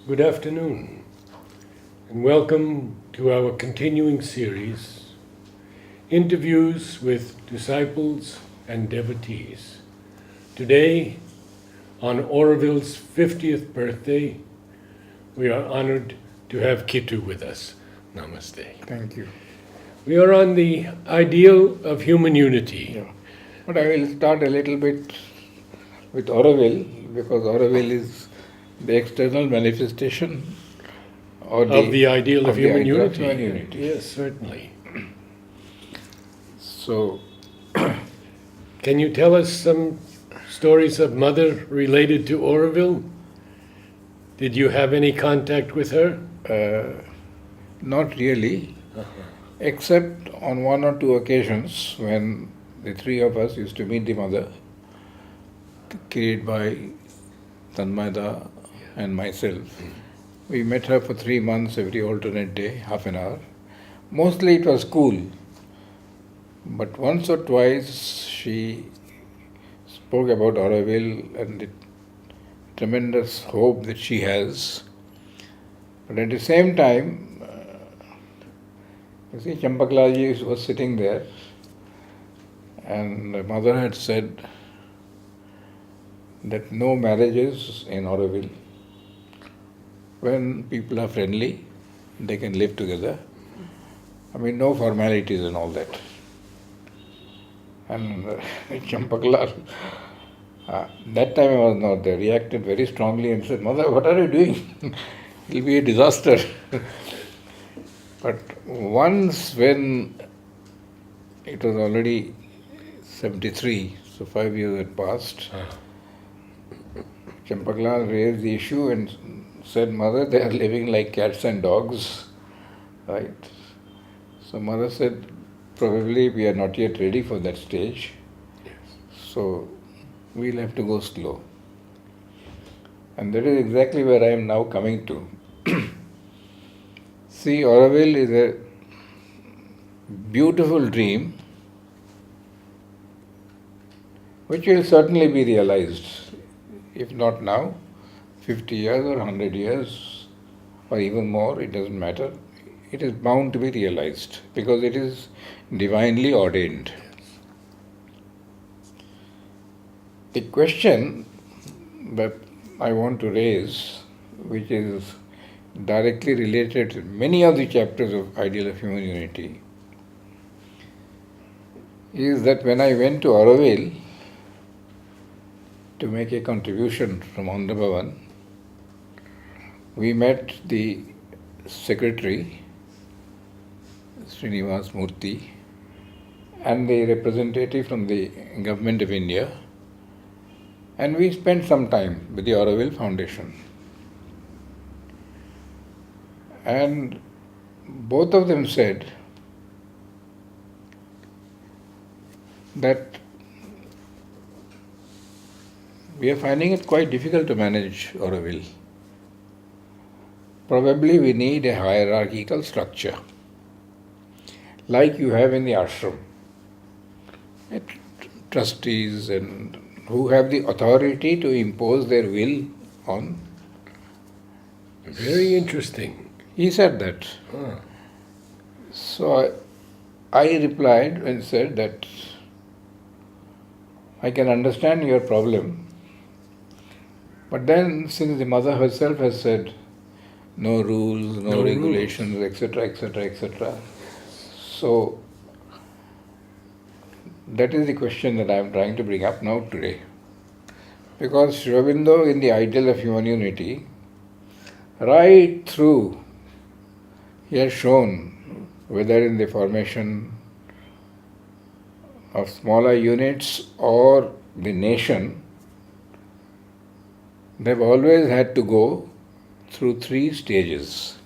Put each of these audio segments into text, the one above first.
Good afternoon, and welcome to our continuing series, Interviews with Disciples and Devotees. Today, on Auroville's 50th birthday, we are honored to have Kittu with us. Namaste. Thank you. We are on the ideal of human unity. Yeah. But I will start a little bit with Auroville, because Auroville is the external manifestation Of the ideal of human ideal of unity. human unity. Yes, certainly. So, Can you tell us some stories of Mother related to Auroville? Did you have any contact with her? not really, except on one or two occasions when the three of us used to meet the mother, carried by Tanmaida and myself. We met her for 3 months every alternate day, half an hour. Mostly it was school, but once or twice she spoke about Auroville and the tremendous hope that she has. But at the same time, you see, Champaklaji was sitting there, and the mother had said that no marriages in Auroville. When people are friendly, they can live together. I mean, no formalities and all that. And Champaklal, that time I was not there, reacted very strongly and said, "Mother, what are you doing? It will be a disaster." But once when it was already 73, so 5 years had passed, Champaklal raised the issue and said, "Mother, they are living like cats and dogs." Right? So mother said, "Probably we are not yet ready for that stage. So we'll have to go slow." And that is exactly where I am now coming to. See, Auroville is a beautiful dream which will certainly be realized, if not now, 50 years or 100 years or even more, it doesn't matter. It is bound to be realized because it is divinely ordained. The question that I want to raise, which is directly related to many of the chapters of Ideal of Human Unity, is that when I went to Auroville to make a contribution from Andhra Bhavan, we met the secretary, Srinivas Murthy, and the representative from the Government of India, and we spent some time with the Auroville Foundation. And both of them said that we are finding it quite difficult to manage Auroville. Probably we need a hierarchical structure, like you have in the ashram. Trustees and who have the authority to impose their will on. Very interesting. He said that. So I replied and said that I can understand your problem, but then since the mother herself has said no rules, no regulations, etc., etc., etc., so that is the question that I am trying to bring up now today. Because Sri Aurobindo in the Ideal of Human Unity, right through, he has shown whether in the formation of smaller units or the nation, they have always had to go through 3 stages.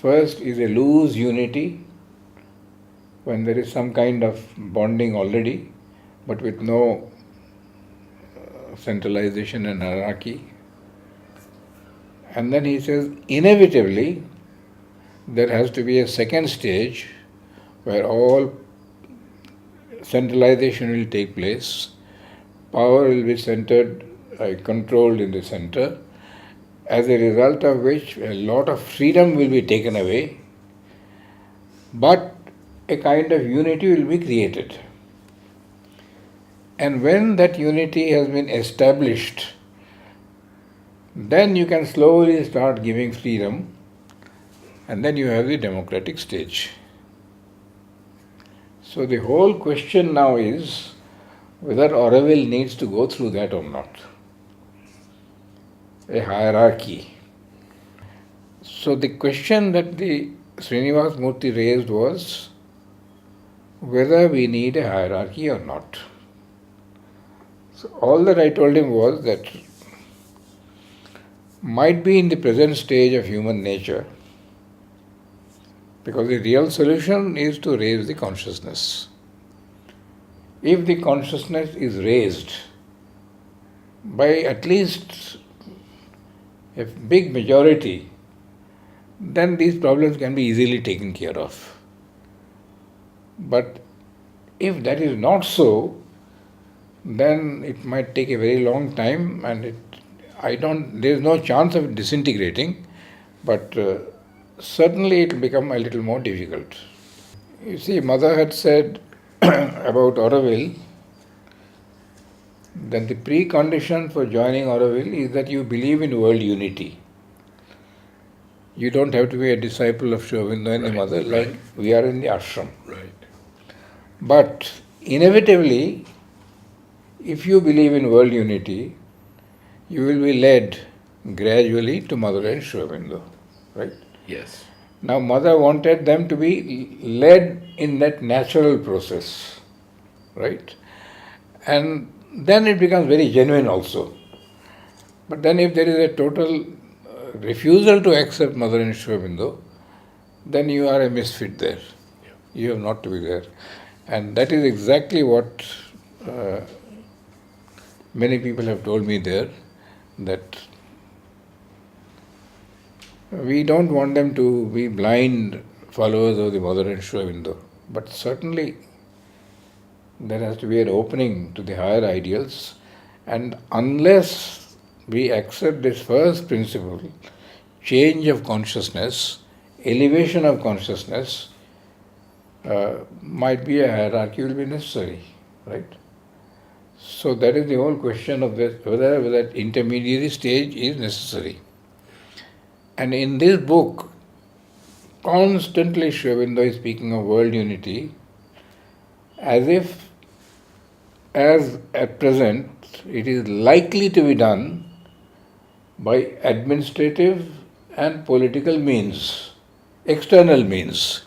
First is a loose unity, when there is some kind of bonding already, but with no centralization and hierarchy. And then he says, inevitably, there has to be a second stage where all centralization will take place, power will be centered, controlled in the center, as a result of which a lot of freedom will be taken away, but a kind of unity will be created. And when that unity has been established, then you can slowly start giving freedom, and then you have the democratic stage. So the whole question now is whether Auroville needs to go through that or not. A hierarchy. So the question that the Srinivas Murthy raised was whether we need a hierarchy or not. So all that I told him was that might be in the present stage of human nature, because the real solution is to raise the consciousness. If the consciousness is raised by at least a big majority, then these problems can be easily taken care of. But if that is not so, then it might take a very long time, and there is no chance of it disintegrating, but certainly it will become a little more difficult. You see, Mother had said about Auroville that the precondition for joining Auroville is that you believe in world unity. You don't have to be a disciple of Sri Aurobindo and the Mother, like we are in the ashram. Right. But inevitably, if you believe in world unity, you will be led gradually to Mother and Sri Aurobindo, right? Yes. Now, Mother wanted them to be led in that natural process, right? And then it becomes very genuine also. But then if there is a total refusal to accept Mother and Sri Aurobindo, then you are a misfit there. Yeah. You have not to be there. And that is exactly what many people have told me there, that we don't want them to be blind followers of the Mother and Sri Aurobindo, but certainly there has to be an opening to the higher ideals, and unless we accept this first principle, change of consciousness, elevation of consciousness, might be a hierarchy will be necessary, right? So that is the whole question of this, whether that intermediary stage is necessary. And in this book, constantly Sri Aurobindo is speaking of world unity, as if, as at present, it is likely to be done by administrative and political means, external means.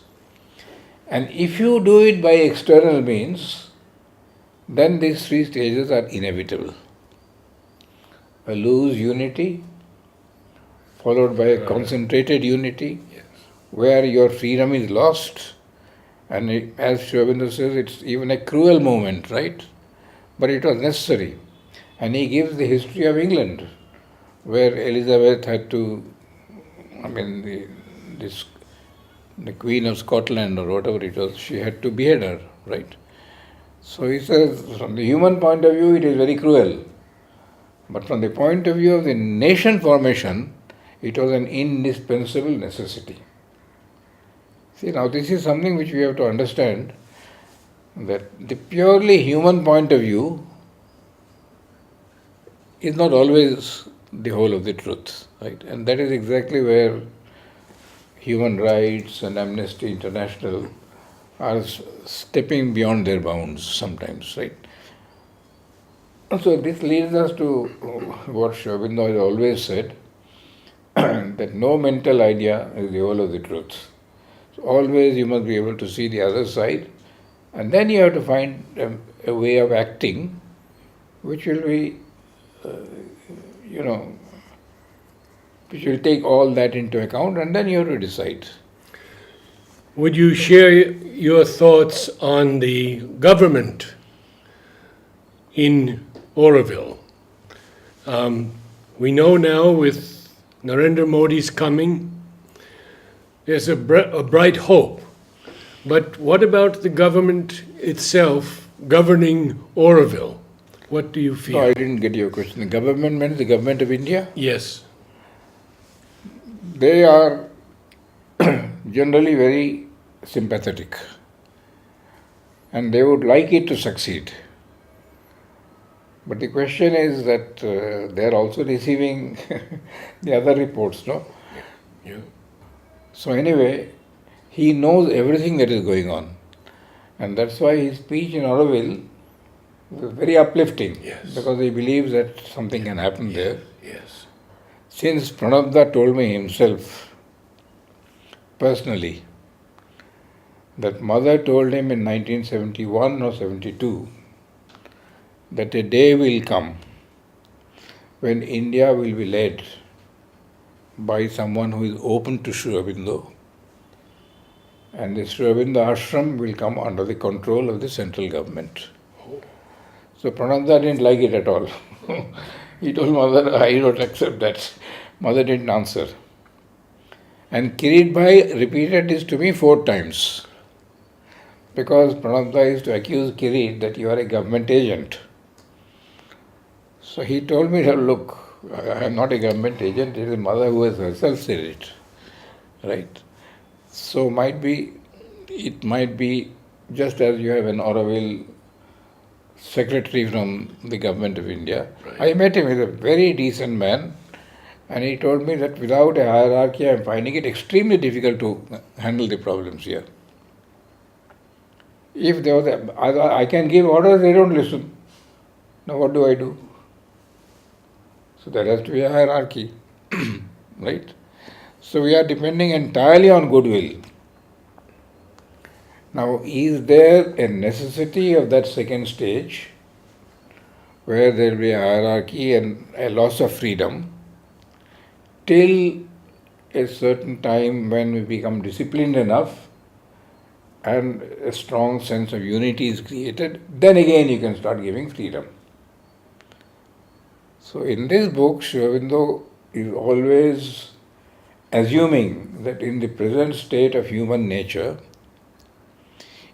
And if you do it by external means, then these three stages are inevitable. A loose unity, followed by a concentrated unity, Yes. where your freedom is lost, and as Sri Aurobindo says, it's even a cruel moment, right? But it was necessary. And he gives the history of England, where Elizabeth had to, the Queen of Scotland or whatever it was, she had to behead her, right? So he says, from the human point of view, it is very cruel. But from the point of view of the nation formation, it was an indispensable necessity. See, now this is something which we have to understand, that the purely human point of view is not always the whole of the truth, right? And that is exactly where human rights and Amnesty International are stepping beyond their bounds sometimes, right? So this leads us to what Sri Aurobindo has always said, that no mental idea is the whole of the truth. So always you must be able to see the other side, and then you have to find a way of acting which will be, which will take all that into account, and then you have to decide. Would you share your thoughts on the government in Auroville? We know now with Narendra Modi's coming, there's a bright hope. But what about the government itself governing Auroville? What do you feel? No, I didn't get your question. The government meant the government of India? Yes. they are generally very sympathetic and they would like it to succeed. But the question is that they are also receiving the other reports, no? Yeah. So anyway, he knows everything that is going on. And that's why his speech in Auroville was very uplifting. Yes. Because he believes that something can happen there. Yes. Since Pranabda told me himself, personally, that mother told him in 1971 or 72 that a day will come when India will be led by someone who is open to Sri Aurobindo, and the Sri Aurobindo ashram will come under the control of the central government. So Prananda didn't like it at all. He told mother, I don't accept that. Mother didn't answer. And Kirit Bhai repeated this to me 4 times. Because Prananda used to accuse Kirit that you are a government agent. So he told me, look, I am not a government agent, it is mother who has herself said it. Right? So it might be just as you have an Auroville secretary from the government of India. Right. I met him, he's a very decent man, and he told me that without a hierarchy I am finding it extremely difficult to handle the problems here. If there was I can give orders, they don't listen. Now what do I do? So there has to be a hierarchy, right? So we are depending entirely on goodwill. Now, is there a necessity of that second stage where there will be a hierarchy and a loss of freedom till a certain time when we become disciplined enough and a strong sense of unity is created, then again you can start giving freedom. So in this book, Sri Aurobindo is always assuming that in the present state of human nature,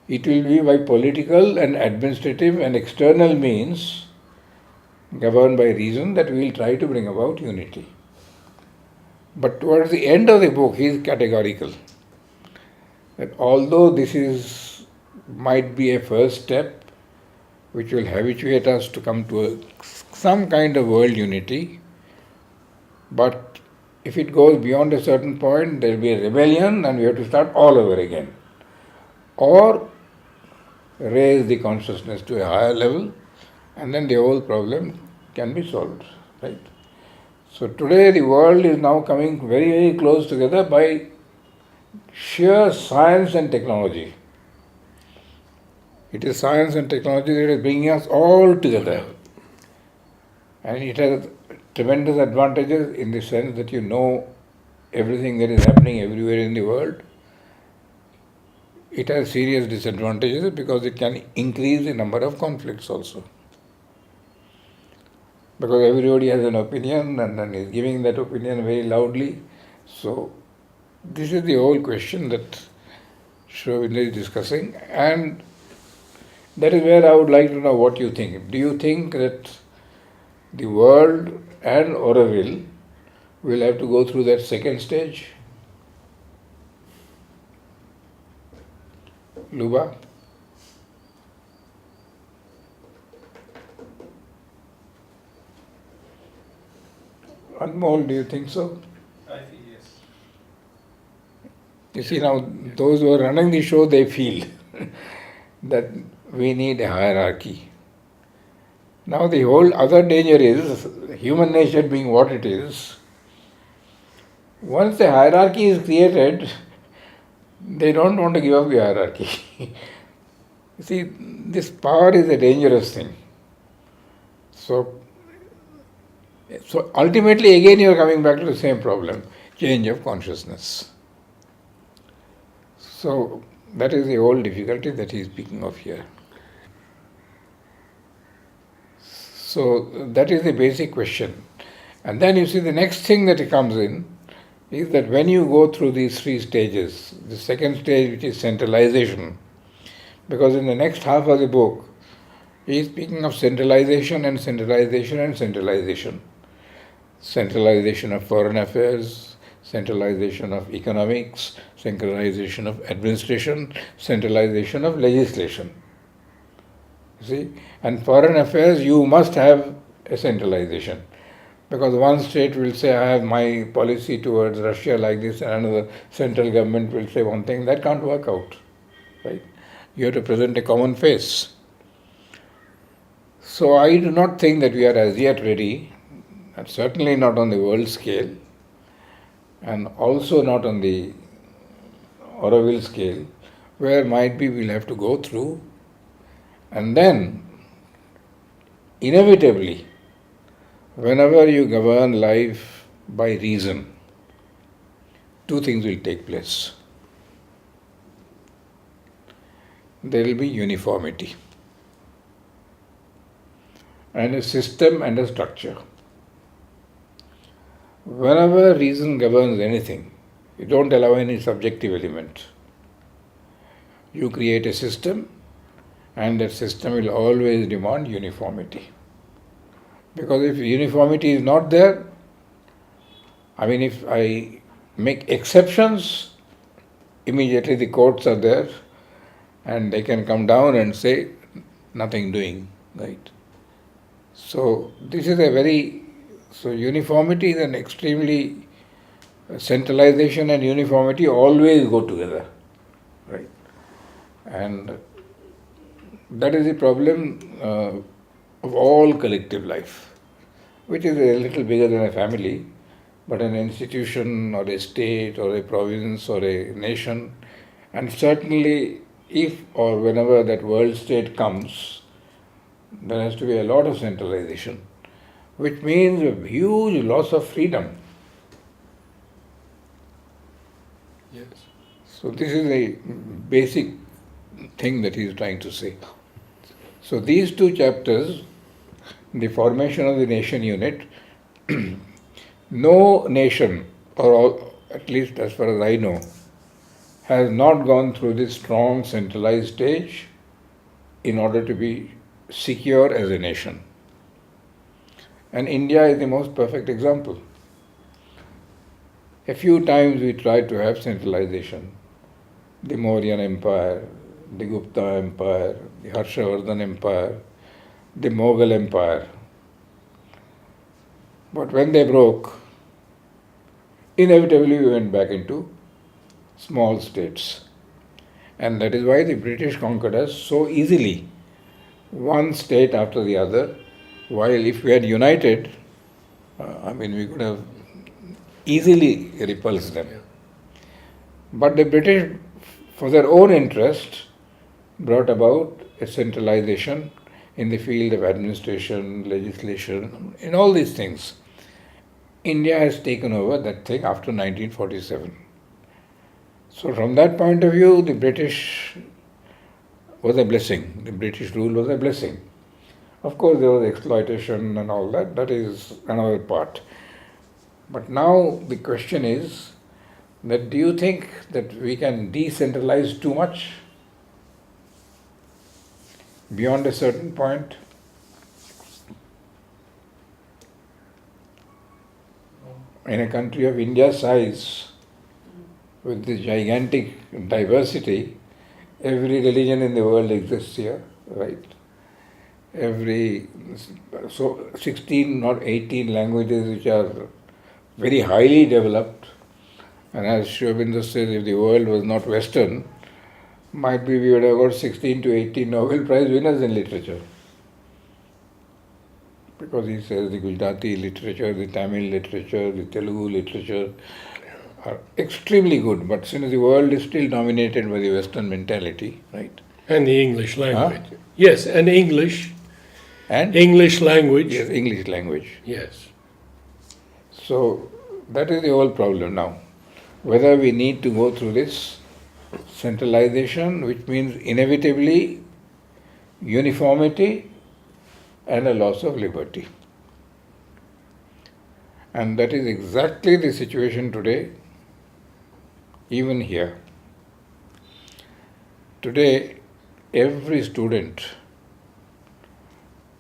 it will be by political and administrative and external means governed by reason that we will try to bring about unity. But towards the end of the book, he is categorical that although this might be a first step which will habituate us to come to some kind of world unity, but if it goes beyond a certain point, there will be a rebellion and we have to start all over again. Or raise the consciousness to a higher level, and then the whole problem can be solved. Right? So today the world is now coming very, very close together by sheer science and technology. It is science and technology that is bringing us all together. And it has tremendous advantages in the sense that you know everything that is happening everywhere in the world. It has serious disadvantages because it can increase the number of conflicts also. Because everybody has an opinion and then is giving that opinion very loudly. So this is the whole question that Sri Aurobindo is discussing, and that is where I would like to know what you think. Do you think that the world and Auroville will have to go through that second stage? Luba? Anmol, do you think so? I feel yes. You see, now those who are running the show, they feel that we need a hierarchy. Now the whole other danger is, human nature being what it is, once the hierarchy is created, they don't want to give up the hierarchy. You see, this power is a dangerous thing. So ultimately again you are coming back to the same problem, change of consciousness. So that is the whole difficulty that he is speaking of here. So that is the basic question. And then you see the next thing that comes in is that when you go through these 3 stages, the second stage, which is centralization, because in the next half of the book he is speaking of centralization and centralization and centralization. Centralization of foreign affairs, centralization of economics, centralization of administration, centralization of legislation. You see? And foreign affairs, you must have a centralization. Because one state will say, I have my policy towards Russia like this, and another central government will say one thing. That can't work out. Right? You have to present a common face. So I do not think that we are as yet ready, and certainly not on the world scale, and also not on the Oroville scale, where might be we'll have to go through, and then inevitably, whenever you govern life by reason, two things will take place. There will be uniformity and a system and a structure. Whenever reason governs anything, you don't allow any subjective element. You create a system, and that system will always demand uniformity. Because if uniformity is not there, if I make exceptions, immediately the courts are there and they can come down and say nothing doing, right? So this is uniformity is an extremely, centralization and uniformity always go together, right? And that is the problem of all collective life, which is a little bigger than a family, but an institution or a state or a province or a nation, and certainly if or whenever that world state comes, there has to be a lot of centralization, which means a huge loss of freedom. Yes. So this is a basic thing that he is trying to say. So these two chapters, the formation of the nation unit, no nation, or at least as far as I know, has not gone through this strong centralized stage in order to be secure as a nation. And India is the most perfect example. A few times we tried to have centralization. The Mauryan Empire, the Gupta Empire, the Harshavardhan Empire, the Mughal Empire. But when they broke, inevitably we went back into small states. And that is why the British conquered us so easily, one state after the other, while if we had united, we could have easily repulsed them. But the British, for their own interest, brought about a centralization in the field of administration, legislation, in all these things. India has taken over that thing after 1947. So from that point of view, the British was a blessing. The British rule was a blessing. Of course, there was exploitation and all that. That is another part. But now the question is that do you think that we can decentralize too much beyond a certain point? In a country of India's size, with this gigantic diversity, every religion in the world exists here, right? 16 or 18 languages which are very highly developed, and as Sri Aurobindo says, if the world was not Western, might be we would have got 16 to 18 Nobel Prize winners in literature. Because he says the Gujarati literature, the Tamil literature, the Telugu literature are extremely good, but since the world is still dominated by the Western mentality, right? And the English language. Yes, and English. And English language. Yes, English language. Yes. So that is the whole problem now. Whether we need to go through this centralization, which means inevitably uniformity and a loss of liberty. And that is exactly the situation today, even here. Today, every student,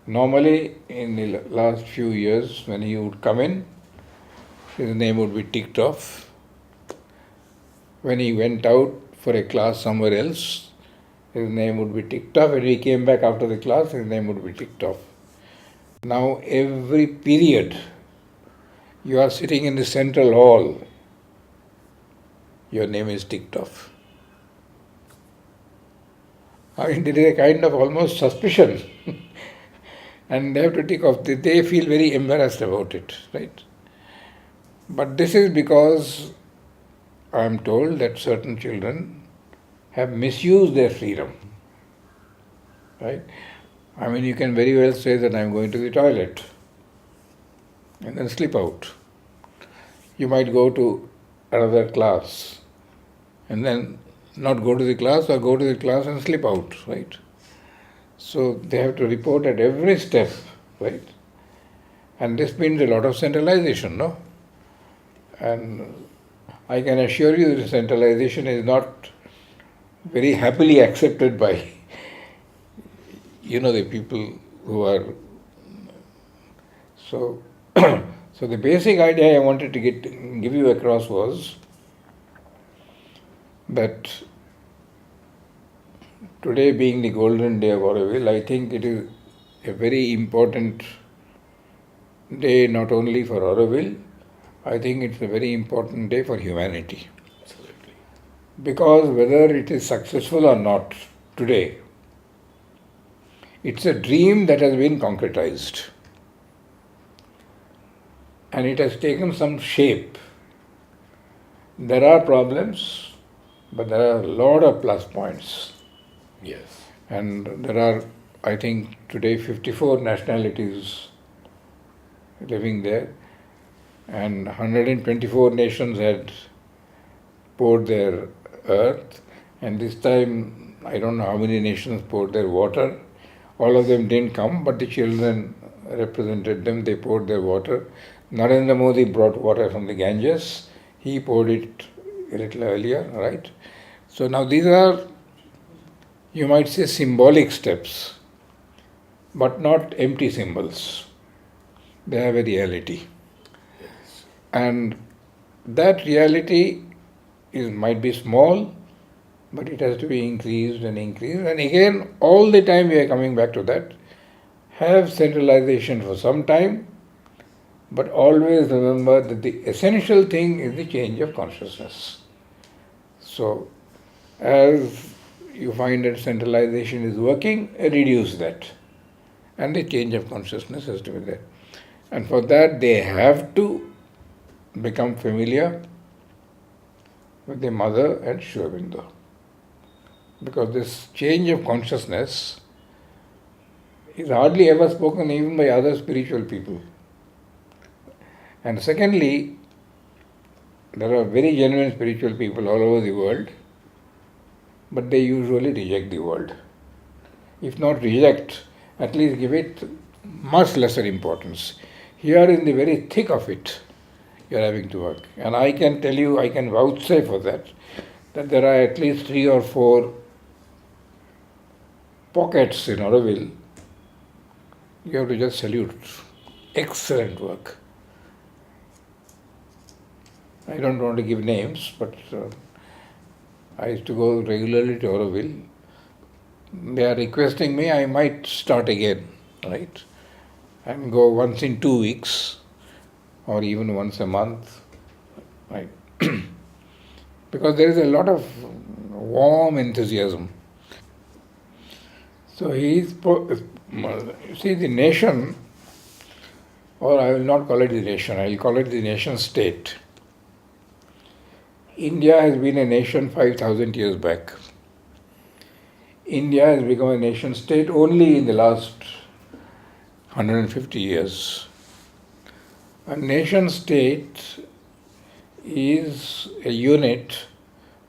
normally in the last few years, when he would come in, his name would be ticked off, When he went out for a class somewhere else, his name would be ticked off. When he came back after the class, his name would be ticked off. Now, every period you are sitting in the central hall, your name is ticked off. I mean, there is a kind of almost suspicion, and they have to tick off. They feel very embarrassed about it, right? But this is because I am told that certain children have misused their freedom, right? I mean, you can very well say that I am going to the toilet and then slip out. You might go to another class and then not go to the class, or go to the class and slip out, right? So they have to report at every step, right? And this means a lot of centralization, no? And I can assure you that centralization is not very happily accepted by, the people who are. So, so the basic idea I wanted to give you across was that today being the golden day of Auroville, I think it is a very important day not only for Auroville, I think it's a very important day for humanity. Absolutely. Because whether it is successful or not today, it's a dream that has been concretized. And it has taken some shape. There are problems, but there are a lot of plus points. Yes. And there are, I think, today 54 nationalities living there, and 124 nations had poured their earth, and this time I don't know how many nations poured their water. All of them didn't come, but the children represented them. They poured their water. Narendra Modi brought water from the Ganges. He poured it a little earlier, right? So now these are, you might say, symbolic steps, but not empty symbols. They have a reality. Yes. And that reality might be small, but it has to be increased and increased. And again, all the time we are coming back to that. Have centralization for some time, but always remember that the essential thing is the change of consciousness. So, as you find that centralization is working, reduce that. And the change of consciousness has to be there. And for that, they have to become familiar with the mother and Sri Aurobindo. Because this change of consciousness is hardly ever spoken even by other spiritual people. And secondly, there are very genuine spiritual people all over the world, but they usually reject the world. If not reject, at least give it much lesser importance. Here in the very thick of it, you are having to work. And I can tell you, I can vouchsafe for that there are at least 3 or 4 pockets in Auroville. You have to just salute. Excellent work. I don't want to give names, but I used to go regularly to Auroville. They are requesting me, I might start again, right? And go once in 2 weeks or even once a month, right? Because there is a lot of warm enthusiasm. So see, the nation, or I will not call it the nation, I will call it the nation state. India has been a nation 5,000 years back. India has become a nation state only in the last 150 years. A nation state is a unit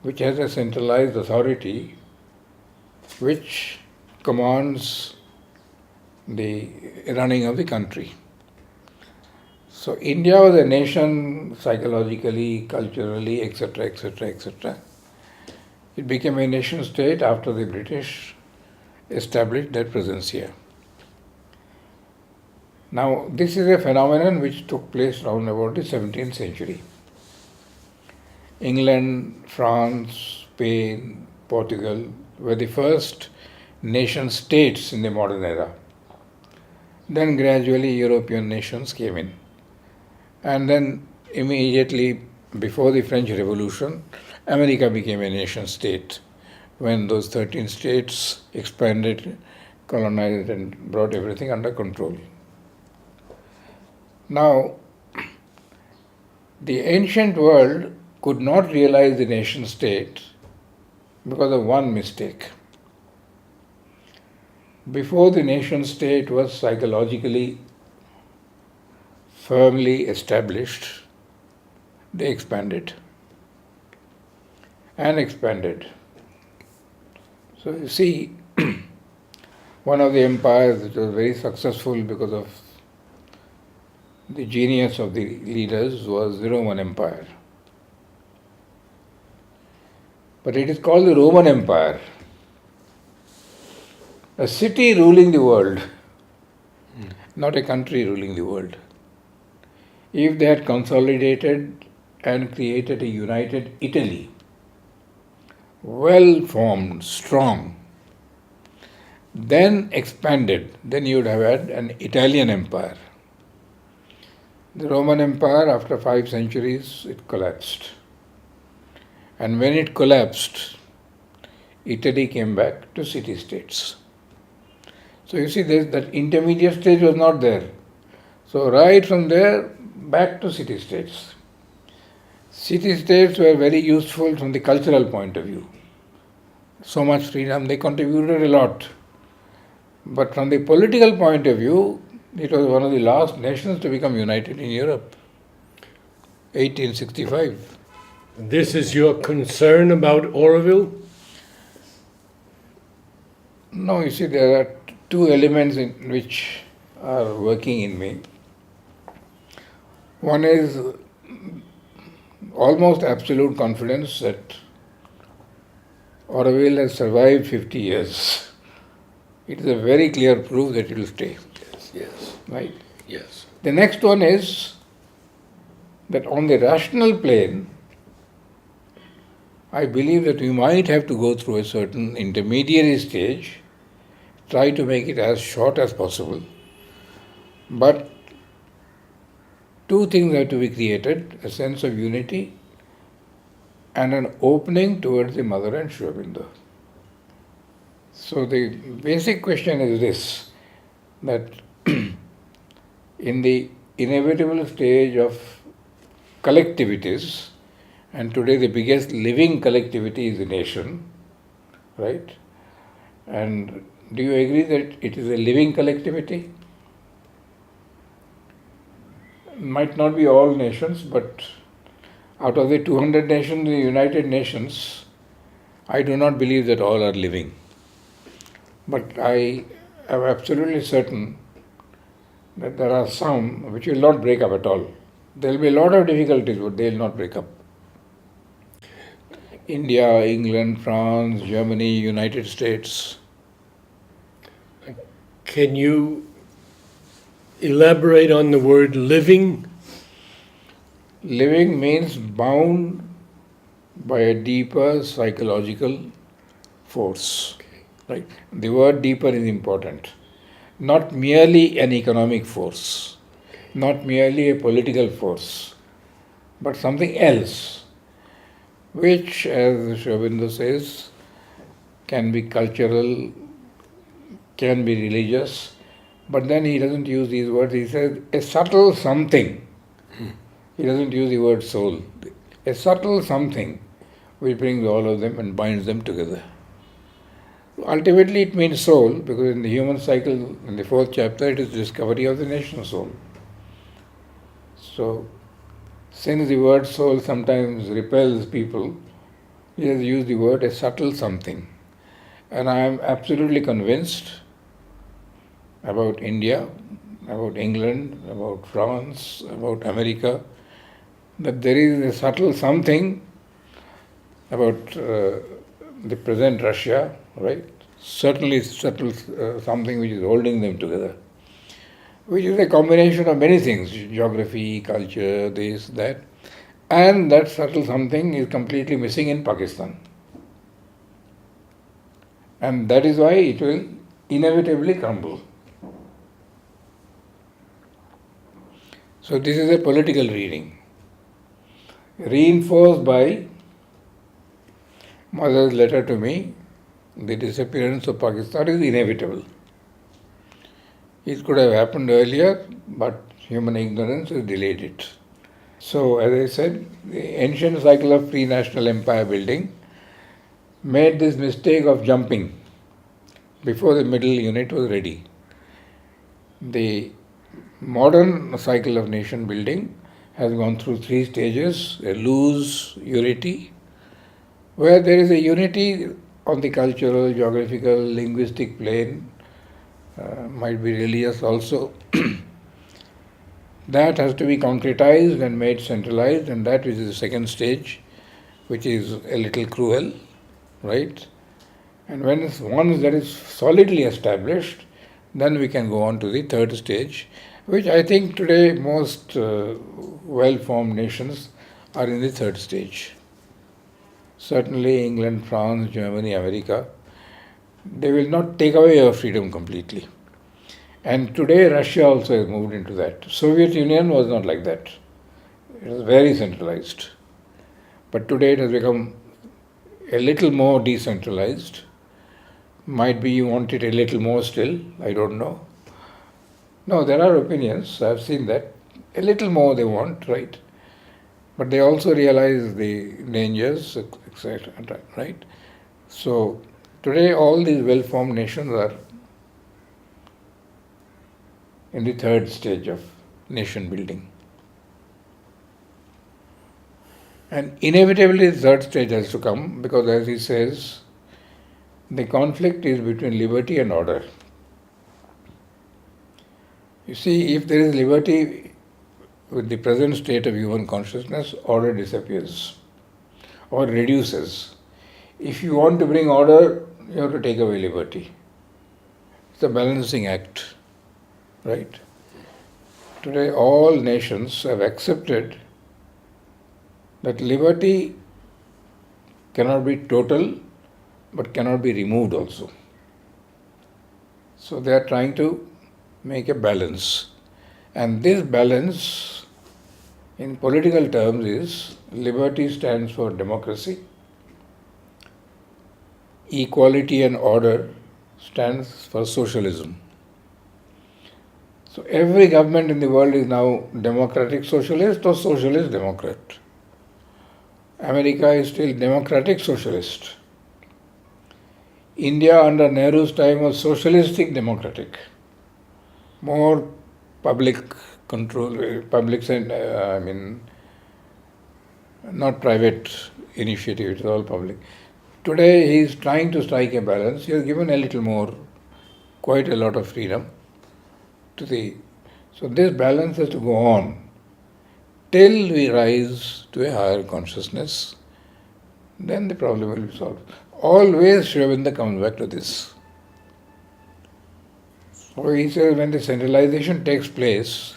which has a centralized authority which commands the running of the country. So India was a nation psychologically, culturally, etc., etc., etc. It became a nation state after the British established their presence here. Now, this is a phenomenon which took place around about the 17th century. England, France, Spain, Portugal were the first nation states in the modern era. Then gradually European nations came in. And then immediately before the French Revolution, America became a nation state when those 13 states expanded, colonized, and brought everything under control. Now, the ancient world could not realize the nation state because of one mistake. Before the nation state was psychologically firmly established, they expanded and expanded. So you see, one of the empires that was very successful because of the genius of the leaders was the Roman Empire. But it is called the Roman Empire. A city ruling the world, not a country ruling the world. If they had consolidated and created a united Italy, well formed, strong, then expanded, then you would have had an Italian empire. The Roman Empire, after 5 centuries, it collapsed. And when it collapsed, Italy came back to city-states. So you see, that intermediate stage was not there. So right from there, back to city-states. City-states were very useful from the cultural point of view. So much freedom, they contributed a lot. But from the political point of view, it was one of the last nations to become united in Europe. 1865. This is your concern about Orville? No, you see, there are 2 elements which are working in me. One is almost absolute confidence that Orville has survived 50 years. It is a very clear proof that it will stay. Yes. Right? Yes. The next one is that on the rational plane, I believe that we might have to go through a certain intermediary stage, try to make it as short as possible. But 2 things have to be created, a sense of unity and an opening towards the mother and Sri Aurobindo. So the basic question is this, that in the inevitable stage of collectivities, and today the biggest living collectivity is the nation, right? And do you agree that it is a living collectivity? Might not be all nations, but out of the 200 nations, the United Nations, I do not believe that all are living. But I am absolutely certain that there are some which will not break up at all. There will be a lot of difficulties, but they will not break up. India, England, France, Germany, United States. Can you elaborate on the word living? Living means bound by a deeper psychological force. Right? The word deeper is important. Not merely an economic force, not merely a political force, but something else, which, as Sri Aurobindo says, can be cultural, can be religious, but then he doesn't use these words. He says a subtle something. He doesn't use the word soul. A subtle something which brings all of them and binds them together. Ultimately it means soul, because in the human cycle, in the 4th chapter, it is discovery of the national soul. So, since the word soul sometimes repels people, he has used the word a subtle something. And I am absolutely convinced about India, about England, about France, about America, that there is a subtle something about the present Russia, right? Certainly subtle something which is holding them together, which is a combination of many things, geography, culture, this, that. And that subtle something is completely missing in Pakistan. And that is why it will inevitably crumble. So this is a political reading, reinforced by mother's letter to me. The disappearance of Pakistan is inevitable. It could have happened earlier, but human ignorance has delayed it. So, as I said, the ancient cycle of pre-national empire building made this mistake of jumping before the middle unit was ready. The modern cycle of nation building has gone through three stages: a loose unity, where there is a unity on the cultural, geographical, linguistic plane, might be religious also. That has to be concretized and made centralized, and that is the second stage, which is a little cruel, right? And once that is solidly established, then we can go on to the third stage, which I think today most well-formed nations are in the third stage. Certainly England, France, Germany, America, they will not take away your freedom completely. And today Russia also has moved into that. Soviet Union was not like that. It was very centralized. But today it has become a little more decentralized. Might be you want it a little more still, I don't know. No, there are opinions, I've seen that. A little more they want, right? But they also realize the dangers, etc., right? So today all these well-formed nations are in the third stage of nation building. And inevitably the third stage has to come, because as he says, the conflict is between liberty and order. You see, if there is liberty with the present state of human consciousness, order disappears or reduces. If you want to bring order, you have to take away liberty. It's a balancing act. Right? Today all nations have accepted that liberty cannot be total but cannot be removed also. So they are trying to make a balance. And this balance in political terms is liberty stands for democracy, equality and order stands for socialism. So every government in the world is now democratic socialist or socialist democrat. America is still democratic socialist. India under Nehru's time was socialistic democratic. More public control, not private initiative, it's all public. Today he is trying to strike a balance. He has given a little more, quite a lot of freedom. So this balance has to go on till we rise to a higher consciousness. Then the problem will be solved. Always Sri Aurobindo comes back to this. So he says when the centralization takes place,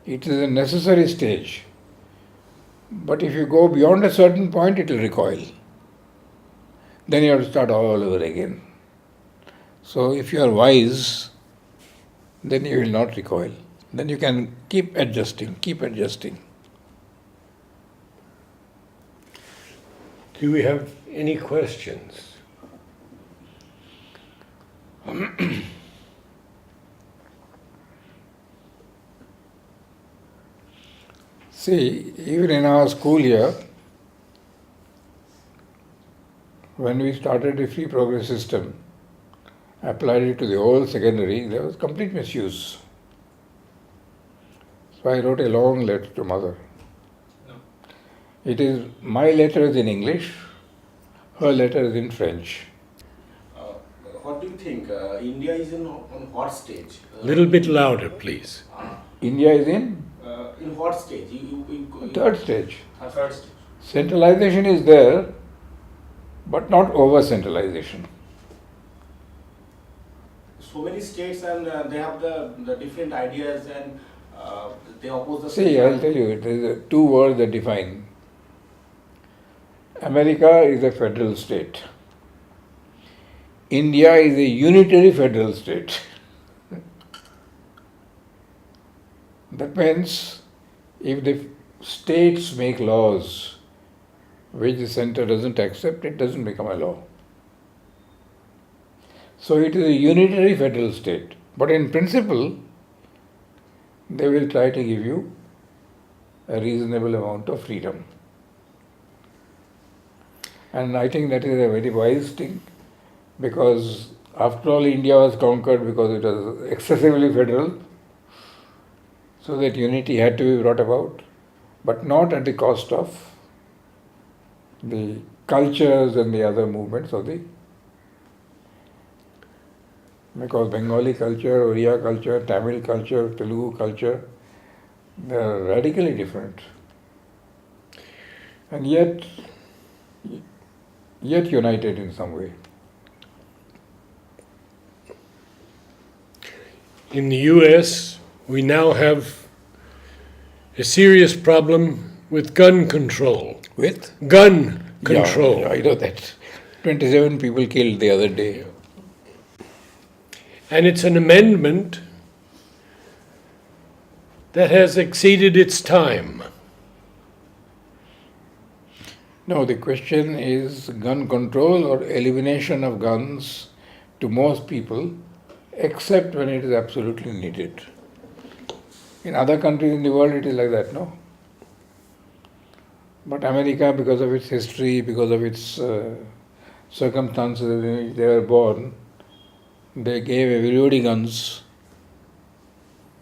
it is a necessary stage. But if you go beyond a certain point, it will recoil. Then you have to start all over again. So if you are wise, then you will not recoil. Then you can keep adjusting. Do we have any questions? See, even in our school here, when we started the free progress system, applied it to the whole secondary, there was complete misuse. So I wrote a long letter to mother. It is, my letter is in English, her letter is in French. What do you think? India is on what stage? Little bit louder, please. India is in what stage? third stage. Third stage. Centralization is there, but not over centralization. So many states and they have the different ideas and they oppose the See, I'll tell you, there are two words that define. America is a federal state. India is a unitary federal state. That means if the states make laws which the center doesn't accept, it doesn't become a law. So it is a unitary federal state. But in principle, they will try to give you a reasonable amount of freedom. And I think that is a very wise thing, because after all India was conquered because it was excessively federal, so that unity had to be brought about, but not at the cost of the cultures and the other movements of the, because Bengali culture, Oriya culture, Tamil culture, Telugu culture, they are radically different. And yet united in some way. In the US, we now have a serious problem with gun control. With? Gun control. Yeah, I know that. 27 people killed the other day. And it's an amendment that has exceeded its time. No, the question is gun control or elimination of guns to most people, except when it is absolutely needed. In other countries in the world it is like that, no? But America, because of its history, because of its circumstances in which they were born, they gave everybody guns,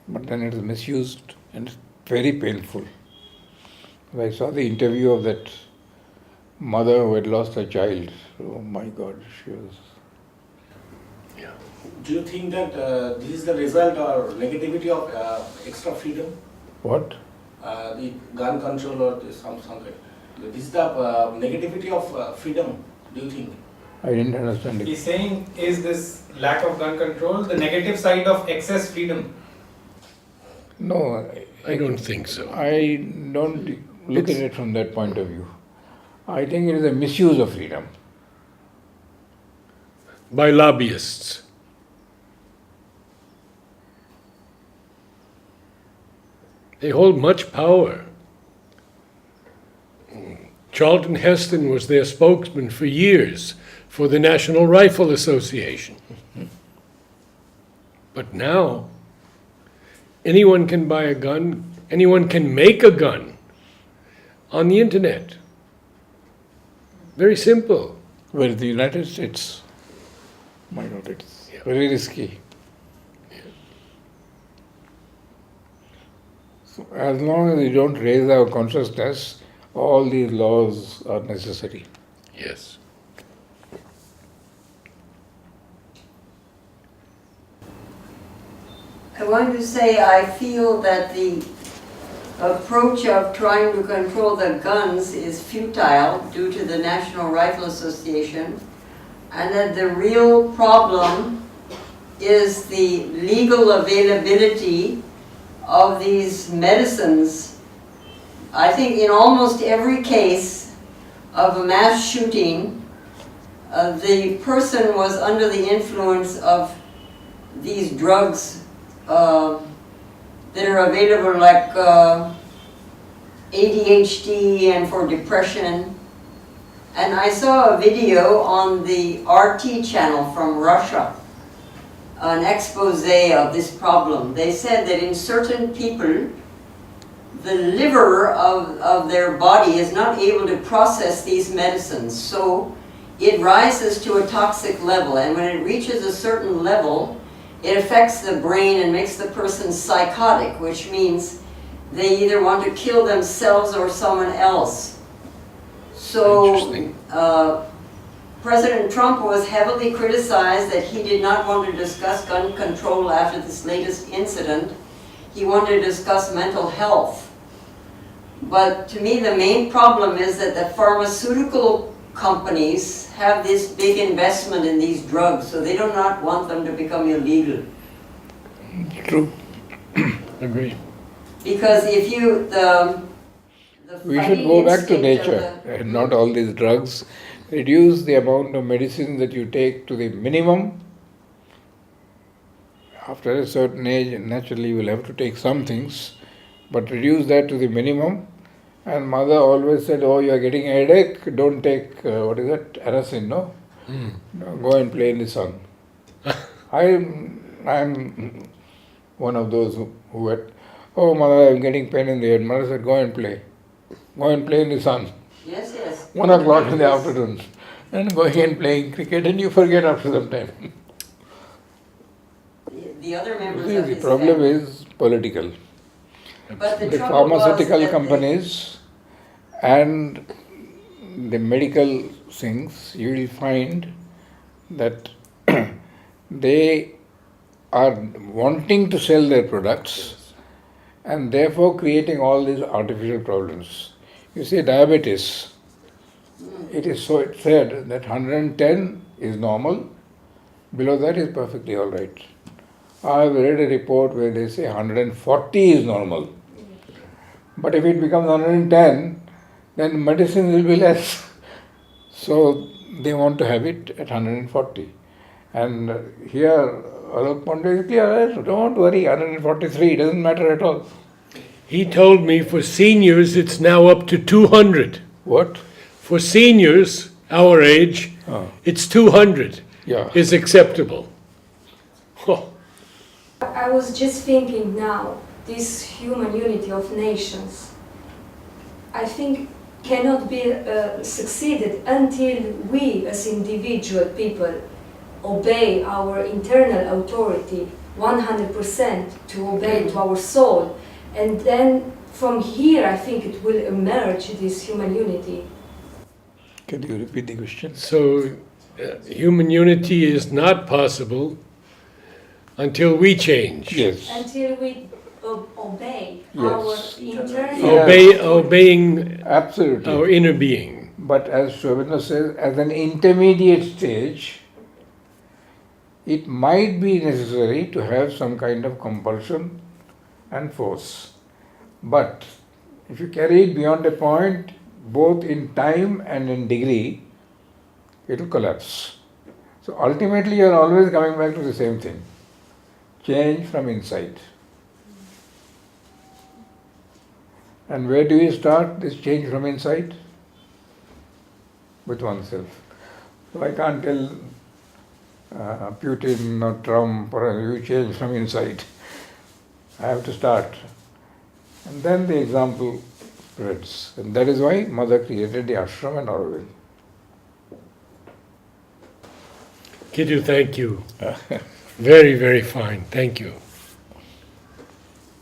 but then it is misused and it's very painful. I saw the interview of that mother who had lost her child. Oh my God, she was... Do you think that this is the result or negativity of extra freedom? What? The gun control or some kind. This is the negativity of freedom, do you think? I didn't understand it. He's saying, is this lack of gun control the negative side of excess freedom? No, I don't think so. I don't look at it from that point of view. I think it is a misuse of freedom. By lobbyists. They hold much power. Charlton Heston was their spokesman for years for the National Rifle Association. But now, anyone can buy a gun, anyone can make a gun on the internet. Very simple. Where the United States, my God, it's very risky. So as long as we don't raise our consciousness, all these laws are necessary. Yes. I want to say I feel that the approach of trying to control the guns is futile due to the National Rifle Association, and that the real problem is the legal availability of these medicines. I think in almost every case of a mass shooting, the person was under the influence of these drugs that are available, like ADHD and for depression. And I saw a video on the RT channel from Russia, an expose of this problem. They said that in certain people, the liver of their body is not able to process these medicines, so it rises to a toxic level, and when it reaches a certain level, it affects the brain and makes the person psychotic, which means they either want to kill themselves or someone else. So President Trump was heavily criticized that he did not want to discuss gun control after this latest incident. He wanted to discuss mental health. But to me, the main problem is that the pharmaceutical companies have this big investment in these drugs, so they do not want them to become illegal. True. Agree. Because if you, the We should fighting go back to instinct of nature the- and not all these drugs. Reduce the amount of medicine that you take to the minimum. After a certain age, naturally you will have to take some things, but reduce that to the minimum. And mother always said, "Oh, you are getting a headache, don't take, what is that, Aracin, no? No, go and play in the sun." I'm one of those who had, "Oh, mother, I'm getting pain in the head." Mother said, "Go and play. Go and play in the sun." Yes, yes. 1 o'clock in the afternoon. And going and playing cricket, and you forget after some time. The other members See, of the his problem family. is political. But the The trouble was pharmaceutical that companies and the medical things, you will find that they are wanting to sell their products and therefore creating all these artificial problems. You see, diabetes, it is so said that 110 is normal, below that is perfectly all right. I have read a report where they say 140 is normal. But if it becomes 110, then medicine will be less. So they want to have it at 140. And here, Alok Pandey is clear, don't worry, 143, doesn't matter at all. He told me for seniors it's now up to 200. What? For seniors, our age, Oh, it's 200 yeah. is acceptable. Oh, I was just thinking now, this human unity of nations, I think cannot be succeeded until we as individual people obey our internal authority 100% to obey to our soul. And then from here I think it will emerge this human unity. Can you repeat the question? so human unity is not possible until we change. Yes. Until we obey Yes. our internal Yeah. Obeying Absolutely. our inner being. But as Shobhana says, as an intermediate stage, it might be necessary to have some kind of compulsion and force. But if you carry it beyond a point, both in time and in degree, it will collapse. So ultimately, you are always coming back to the same thing: change from inside. And where do you start this change from inside? With oneself. So I can't tell Putin or Trump or you change from inside. I have to start. And then the example spreads. And that is why Mother created the ashram and Auroville. Kittu, thank you. Very, very fine. Thank you.